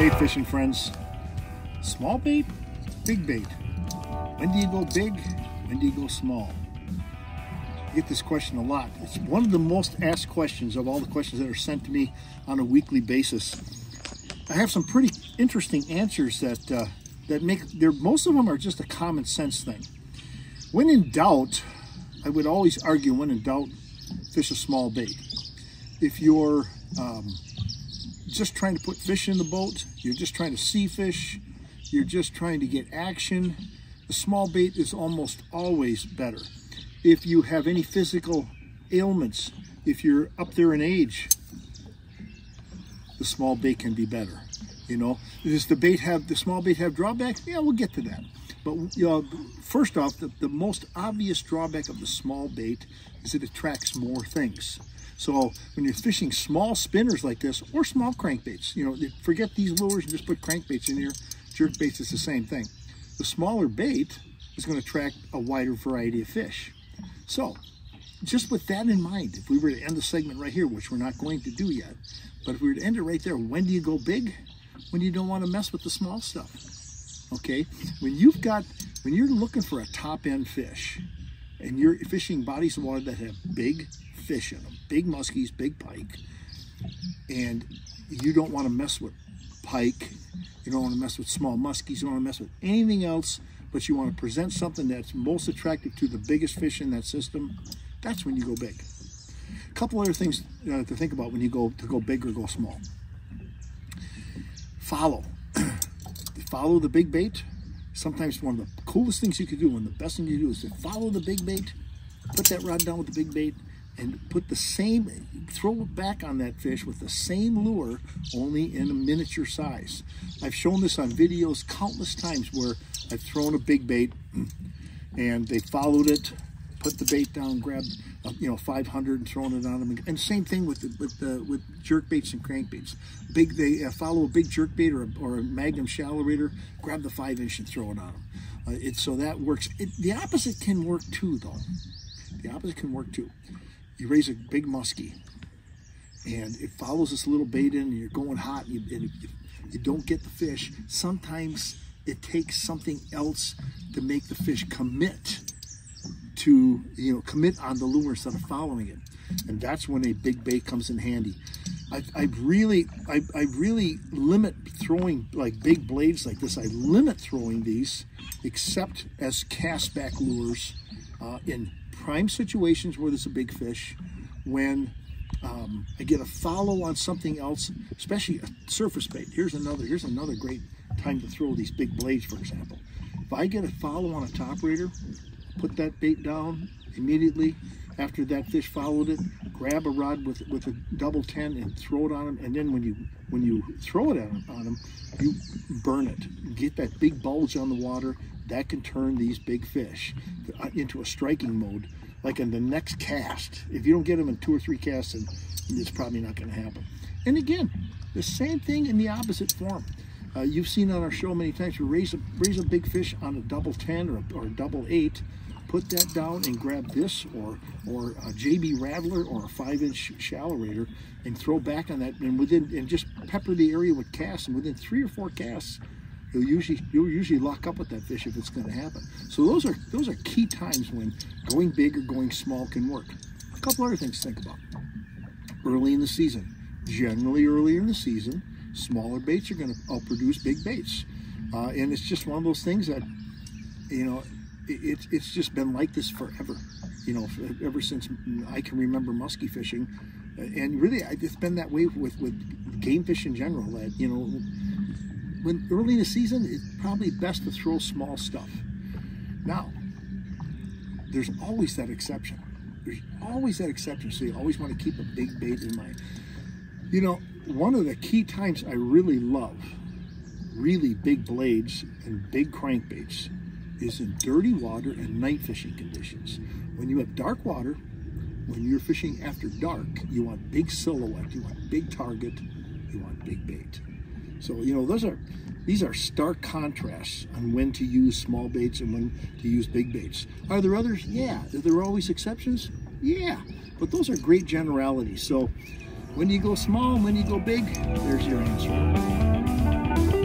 Hey fishing friends, small bait, big bait. When do you go big? When do you go small? I get this question a lot. It's one of the most asked questions of all the questions that are sent to me on a weekly basis. I have some pretty interesting answers that most of them are just a common sense thing. When in doubt, I would always argue when in doubt, fish a small bait. If you're just trying to put fish in the boat, you're just trying to see fish, you're just trying to get action, the small bait is almost always better. If you have any physical ailments, if you're up there in age, the small bait can be better. You know, does the small bait have drawbacks? Yeah, we'll get to that. But first off, the most obvious drawback of the small bait is it attracts more things. So when you're fishing small spinners like this, or small crankbaits, you know, forget these lures and just put crankbaits in here. Jerk baits is the same thing. The smaller bait is going to attract a wider variety of fish. So just with that in mind, if we were to end the segment right here, which we're not going to do yet, but if we were to end it right there, when do you go big? When you don't want to mess with the small stuff. Okay, when you're looking for a top end fish and you're fishing bodies of water that have big fish in them, big muskies, big pike, and you don't want to mess with pike, you don't want to mess with small muskies, you don't want to mess with anything else, but you want to present something that's most attractive to the biggest fish in that system, that's when you go big. A couple other things to think about when you go big or go small. Follow the big bait. Sometimes one of the coolest things you could do, and the best thing you do, is to follow the big bait, put that rod down with the big bait, and throw it back on that fish with the same lure, only in a miniature size. I've shown this on videos countless times where I've thrown a big bait and they followed it, put the bait down, grabbed 500 and thrown it on them. And same thing with jerk baits and crankbaits. They follow a big jerk bait or a Magnum shallow raider, grab the 5-inch and throw it on them. So that works. The opposite can work too, though. The opposite can work too. You raise a big muskie and it follows this little bait in and you're going hot and you don't get the fish. Sometimes it takes something else to make the fish commit on the lure instead of following it. And that's when a big bait comes in handy. I really limit throwing like big blades like this. I limit throwing these except as cast back lures in prime situations where there's a big fish, when I get a follow on something else, especially a surface bait. Here's another great time to throw these big blades, for example. If I get a follow on a top raider, put that bait down immediately after that fish followed it, grab a rod with a double 10 and throw it on him, and then when you throw it on him, you burn it. Get that big bulge on the water. That can turn these big fish into a striking mode, like in the next cast. If you don't get them in 2 or 3 casts, then it's probably not going to happen. And again, the same thing in the opposite form. You've seen on our show many times, you raise a big fish on a double 10 or a double 8, put that down and grab this or a JB Rattler or a 5-inch shallow raider and throw back on that, and just pepper the area with casts, and within 3 or 4 casts, you'll usually lock up with that fish if it's going to happen. So those are key times when going big or going small can work. A couple other things to think about. Early in the season, generally earlier in the season, smaller baits are going to outproduce big baits, and it's just one of those things that, it's just been like this forever. Ever since I can remember musky fishing, and really it's been that way with game fish in general. That when early in the season, it's probably best to throw small stuff. Now, there's always that exception. So you always want to keep a big bait in mind. One of the key times I really love really big blades and big crankbaits is in dirty water and night fishing conditions. When you have dark water, when you're fishing after dark, you want big silhouette, you want big target, you want big bait. So, these are stark contrasts on when to use small baits and when to use big baits. Are there others? Yeah. Are there always exceptions? Yeah. But those are great generalities. So When do you go small? When do you go big? There's your answer.